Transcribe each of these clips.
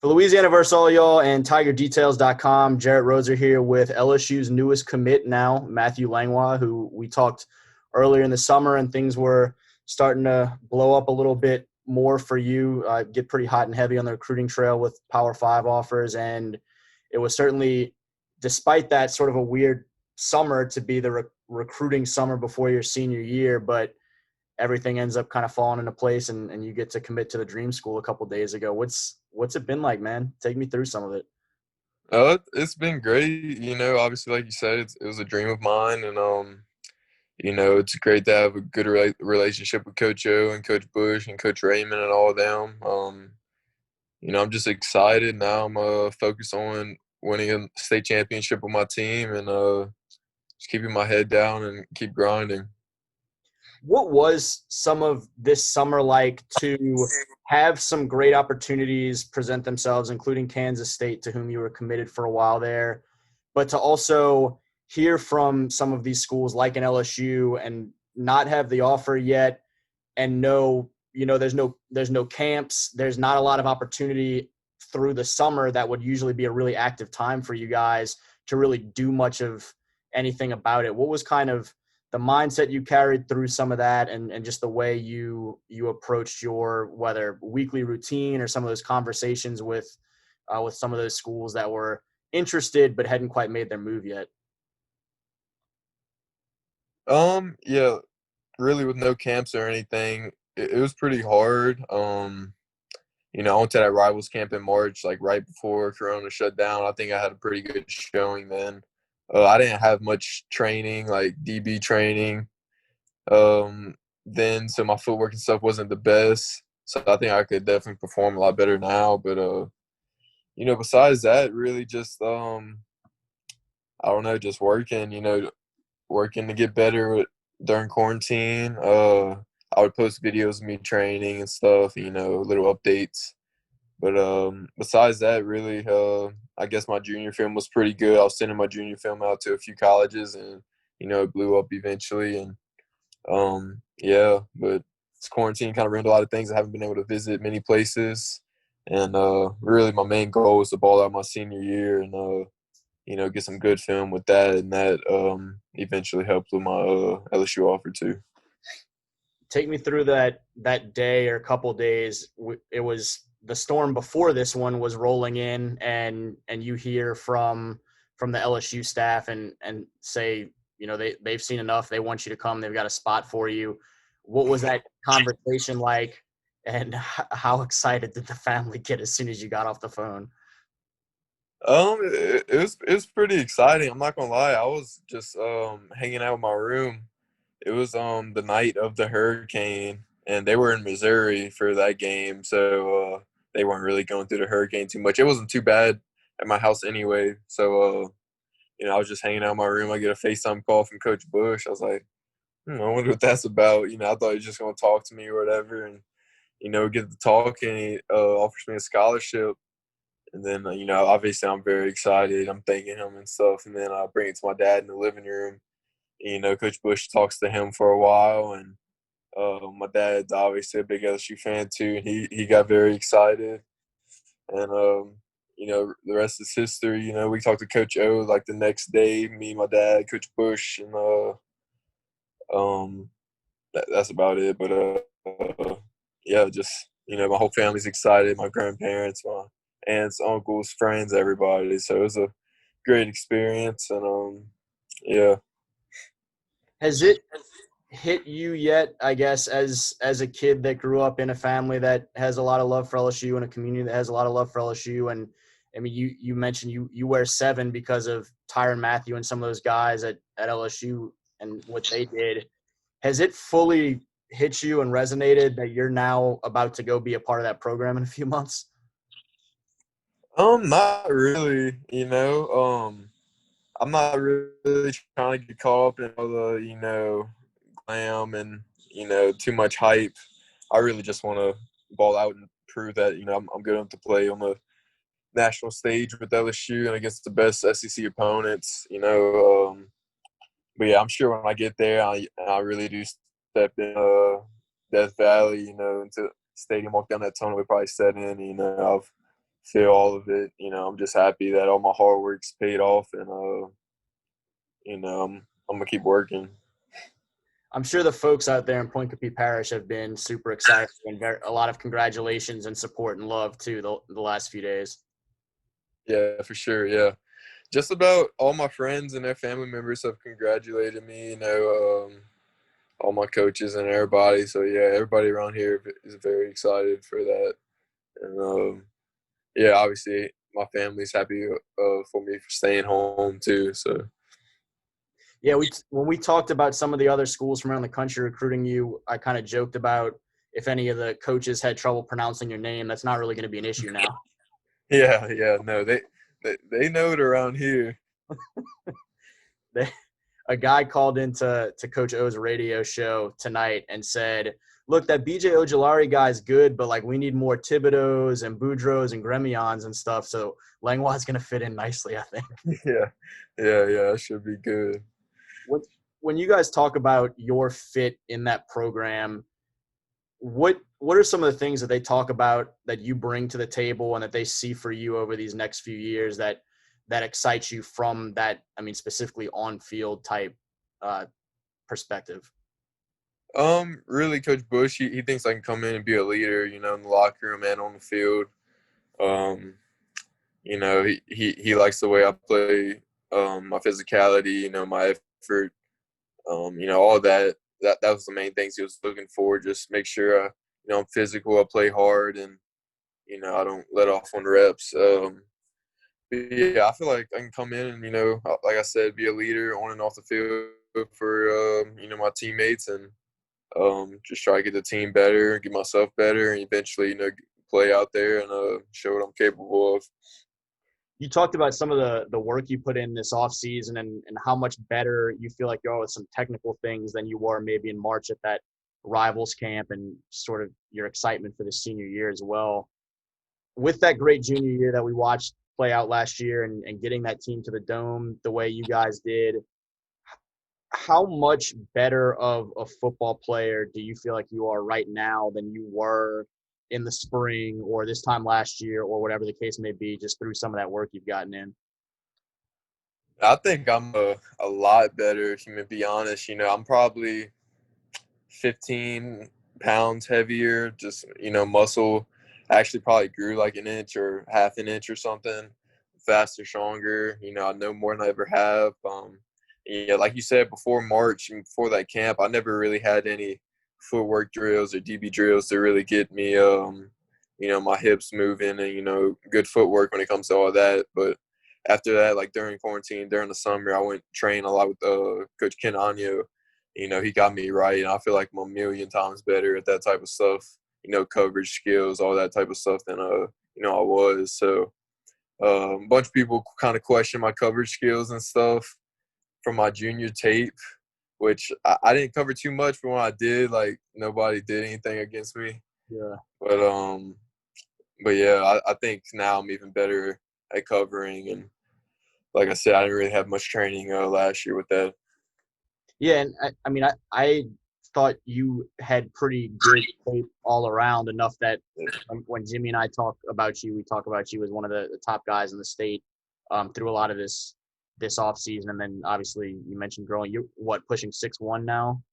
For Louisiana versus all y'all and TigerDetails.com, Jarrett Roser here with LSU's newest commit now, Mathieu Langlois, who we talked earlier in the summer, and things were starting to blow up a little bit more for you, get pretty hot and heavy on the recruiting trail with Power 5 offers. And it was certainly, despite that, sort of a weird summer to be the recruiting summer before your senior year, but everything ends up kind of falling into place and you get to commit to the dream school a couple of days ago. What's it been like, man? Take me through some of it. It's been great. Obviously, like you said, it was a dream of mine, and it's great to have a good relationship with Coach O and Coach Bush and Coach Raymond and all of them. I'm just excited now. I'm focused on winning a state championship with my team and just keeping my head down and keep grinding. What was some of this summer like to have some great opportunities present themselves, including Kansas State, to whom you were committed for a while there, but to also hear from some of these schools like an LSU and not have the offer yet and know, there's no camps, there's not a lot of opportunity through the summer that would usually be a really active time for you guys to really do much of anything about it. What was kind of the mindset you carried through some of that and just the way you approached your whether weekly routine or some of those conversations with some of those schools that were interested but hadn't quite made their move yet? Yeah, really with no camps or anything, it was pretty hard. I went to that Rivals camp in March, like right before Corona shut down. I think I had a pretty good showing then. I didn't have much training, like DB training. Then so my footwork and stuff wasn't the best. So I think I could definitely perform a lot better now. But besides that, really just I don't know, just working. Working to get better during quarantine. I would post videos of me training and stuff. Little updates. But besides that, really, I guess my junior film was pretty good. I was sending my junior film out to a few colleges, and it blew up eventually. And yeah, but this quarantine kind of ruined a lot of things. I haven't been able to visit many places, and really, my main goal was to ball out my senior year and get some good film with that, and that eventually helped with my LSU offer too. Take me through that day or couple days. It was the storm before this one was rolling in, and you hear from the LSU staff and say, they've seen enough. They want you to come. They've got a spot for you. What was that conversation like, and how excited did the family get as soon as you got off the phone? It was pretty exciting. I'm not gonna lie. I was just hanging out in my room. It was the night of the hurricane, and they were in Missouri for that game, so they weren't really going through the hurricane too much. It wasn't too bad at my house anyway. So I was just hanging out in my room. I get a FaceTime call from Coach Bush. I was like, I wonder what that's about. I thought he was just gonna talk to me or whatever, and we get to talk, and he offers me a scholarship. And then, obviously I'm very excited. I'm thanking him and stuff. And then I bring it to my dad in the living room. Coach Bush talks to him for a while. And my dad's obviously a big LSU fan too. And he got very excited. And, the rest is history. We talked to Coach O like the next day, me, my dad, Coach Bush. And that's about it. But, yeah, just, my whole family's excited. My grandparents, my aunts, uncles, friends, everybody. So it was a great experience, and yeah. Has it hit you yet, I guess, as a kid that grew up in a family that has a lot of love for LSU and a community that has a lot of love for LSU? And I mean, you mentioned you wear 7 because of Tyrann Mathieu and some of those guys at LSU and what they did. Has it fully hit you and resonated that you're now about to go be a part of that program in a few months? Not really. I'm not really trying to get caught up in all the glam and too much hype. I really just want to ball out and prove that I'm good enough to play on the national stage with LSU and against the best SEC opponents. But yeah, I'm sure when I get there, I really do step in Death Valley, into the stadium, walk down that tunnel, we probably set in. I've feel all of it. I'm just happy that all my hard work's paid off, and I'm gonna keep working. I'm sure the folks out there in Point Coupee Parish have been super excited and a lot of congratulations and support and love too the last few days. Yeah, for sure. Yeah, just about all my friends and their family members have congratulated me. All my coaches and everybody. So yeah, everybody around here is very excited for that. And yeah, obviously my family's happy for me for staying home too. So Yeah, when we talked about some of the other schools from around the country recruiting you, I kind of joked about if any of the coaches had trouble pronouncing your name, that's not really going to be an issue now. yeah, no, they know it around here. A guy called into Coach O's radio show tonight and said, "Look, that BJ Ojolari guy's good, but like we need more Thibodeaux and Boudreaux and Gremions and stuff. So Langlois is going to fit in nicely, I think." Yeah, that should be good. When when you guys talk about your fit in that program, what are some of the things that they talk about that you bring to the table and that they see for you over these next few years that excites you from that, I mean, specifically on field type uh, perspective? Really, Coach Bush, he thinks I can come in and be a leader, in the locker room and on the field. Um, he likes the way I play, my physicality, my effort, all that. That was the main things he was looking for. Just make sure, I'm physical, I play hard, and I don't let off on reps. But yeah, I feel like I can come in and like I said, be a leader on and off the field for my teammates, and just try to get the team better, get myself better, and eventually play out there and show what I'm capable of. You talked about some of the work you put in this off season and how much better you feel like you are with some technical things than you were maybe in March at that rivals camp, and sort of your excitement for the senior year as well. With that great junior year that we watched play out last year and getting that team to the dome the way you guys did, how much better of a football player do you feel like you are right now than you were in the spring or this time last year or whatever the case may be, just through some of that work you've gotten in? I think I'm a lot better, to be honest. I'm probably 15 pounds heavier, just, muscle actually probably grew like an inch or half an inch or something, faster, stronger. I know more than I ever have. Yeah, like you said, before March and before that camp, I never really had any footwork drills or DB drills to really get me, my hips moving and, good footwork when it comes to all that. But after that, like during quarantine, during the summer, I went train a lot with Coach Ken Anyo. He got me right, and I feel like I'm a million times better at that type of stuff. Coverage skills, all that type of stuff than I was. So a bunch of people kind of question my coverage skills and stuff from my junior tape, which I didn't cover too much, but when I did, like nobody did anything against me. Yeah. But yeah, I think now I'm even better at covering, and like I said, I didn't really have much training last year with that. Yeah, and I mean, I thought you had pretty good tape all around, enough that when Jimmy and I talk about you, we talk about you as one of the top guys in the state through a lot of this off season, and then obviously you mentioned growing. You pushing 6'1" now?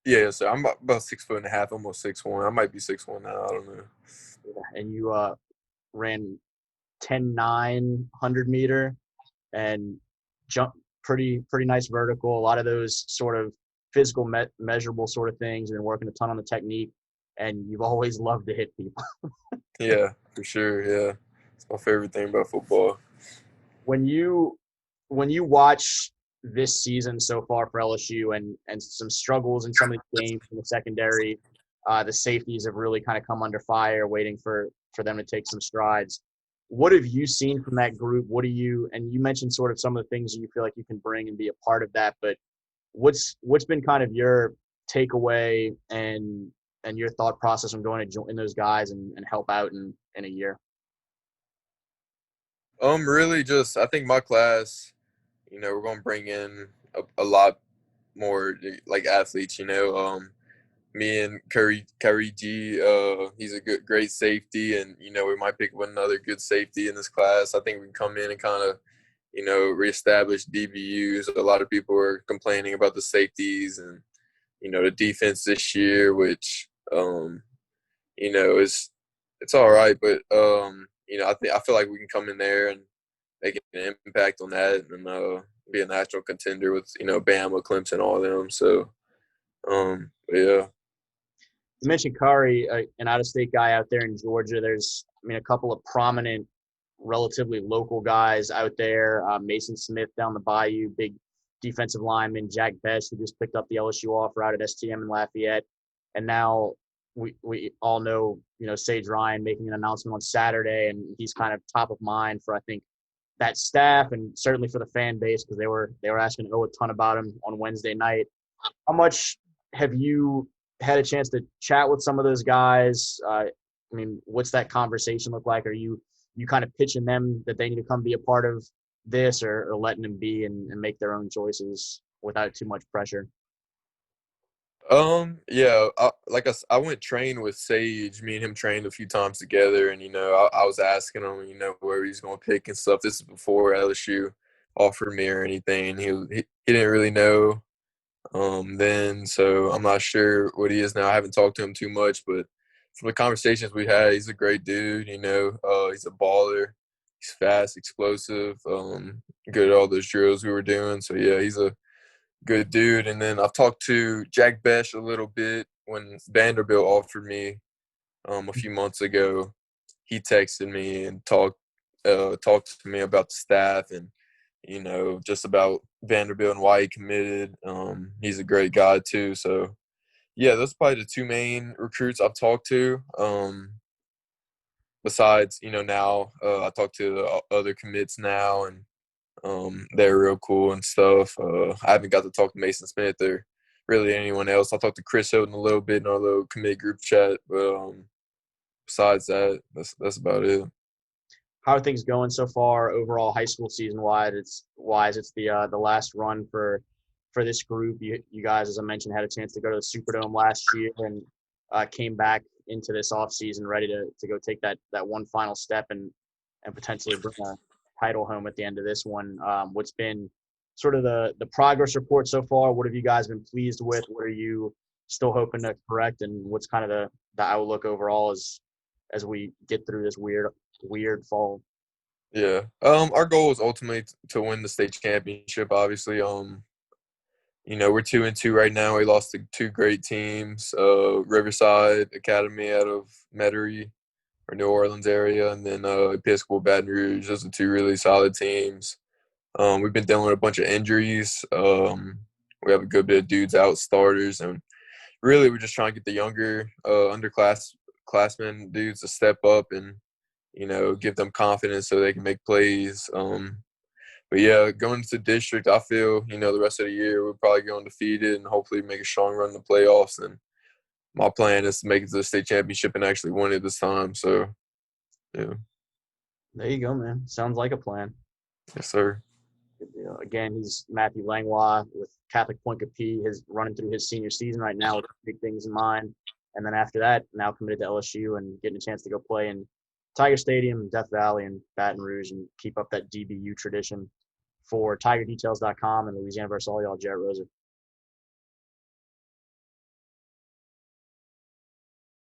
Yeah, so I'm about 6'1.5", almost 6'1". I might be 6'1" now. I don't know. Yeah. And you ran 10.9 100-meter and jump pretty nice vertical. A lot of those sort of physical measurable sort of things. You've been working a ton on the technique, and you've always loved to hit people. Yeah, for sure. Yeah, it's my favorite thing about football. when you watch this season so far for LSU and some struggles in some of the games in the secondary, the safeties have really kind of come under fire, waiting for them to take some strides. What have you seen from that group? What do you, and you mentioned sort of some of the things you feel like you can bring and be a part of that, but what's been kind of your takeaway and your thought process on going to join those guys and help out in a year? Really, just I think my class, we're gonna bring in a lot more like athletes. me and Curry G. He's a great safety, and we might pick up another good safety in this class. I think we can come in and kind of reestablish DBUs. A lot of people are complaining about the safeties and the defense this year, which is it's all right, but I feel like we can come in there and make an impact on that and be a national contender with Bama, Clemson, all of them. So yeah. You mentioned Curry, an out-of-state guy out there in Georgia. There's, a couple of prominent, relatively local guys out there. Mason Smith down the bayou, big defensive lineman. Jack Best, who just picked up the LSU offer out at STM in Lafayette. And now we all know, Sage Ryan making an announcement on Saturday, and he's kind of top of mind for, I think, that staff and certainly for the fan base because they were asking a ton about him on Wednesday night. How much have you had a chance to chat with some of those guys? What's that conversation look like? Are you kind of pitching them that they need to come be a part of this or letting them be and make their own choices without too much pressure? Yeah, I went train with Sage. Me and him trained a few times together, and I was asking him, where he's going to pick and stuff. This is before LSU offered me or anything. He didn't really know then, so I'm not sure what he is now. I haven't talked to him too much, but from the conversations we had, he's a great dude. He's a baller. He's fast, explosive, good at all those drills we were doing. So yeah, he's a good dude. And then I've talked to Jack Besh a little bit when Vanderbilt offered me a few months ago. He texted me and talked to me about the staff and just about Vanderbilt and why he committed. He's a great guy too. So yeah, those are probably the two main recruits I've talked to. Besides, now I talk to the other commits now, and they're real cool and stuff. I haven't got to talk to Mason Smith or really anyone else. I talked to Chris Hilton a little bit in our little commit group chat, but besides that, that's about it. How are things going so far overall high school season wise? It's the last run for this group. You guys, as I mentioned, had a chance to go to the Superdome last year and came back into this off season ready to go take that one final step and potentially bring a title home at the end of this one. What's been sort of the progress report so far? What have you guys been pleased with? What are you still hoping to correct? And what's kind of the outlook overall as we get through this weird fall? Yeah. Our goal is ultimately to win the state championship. Obviously, we're 2-2 right now. We lost to two great teams, Riverside Academy out of Metairie or New Orleans area, and then Episcopal Baton Rouge. Those are two really solid teams. We've been dealing with a bunch of injuries. We have a good bit of dudes out, starters, and really we're just trying to get the younger underclassmen dudes to step up and give them confidence so they can make plays. But yeah, going to district, I feel the rest of the year we're probably going undefeated and hopefully make a strong run in the playoffs. And my plan is to make it to the state championship and actually win it this time. So yeah. There you go, man. Sounds like a plan. Yes, sir. Again, he's Matthew Langlois with Catholic-Pointe Coupee. He's running through his senior season right now with big things in mind. And then after that, now committed to LSU and getting a chance to go play in Tiger Stadium, Death Valley, and Baton Rouge and keep up that DBU tradition. For TigerDetails.com and Louisiana vs. all y'all, Jarrett Roser.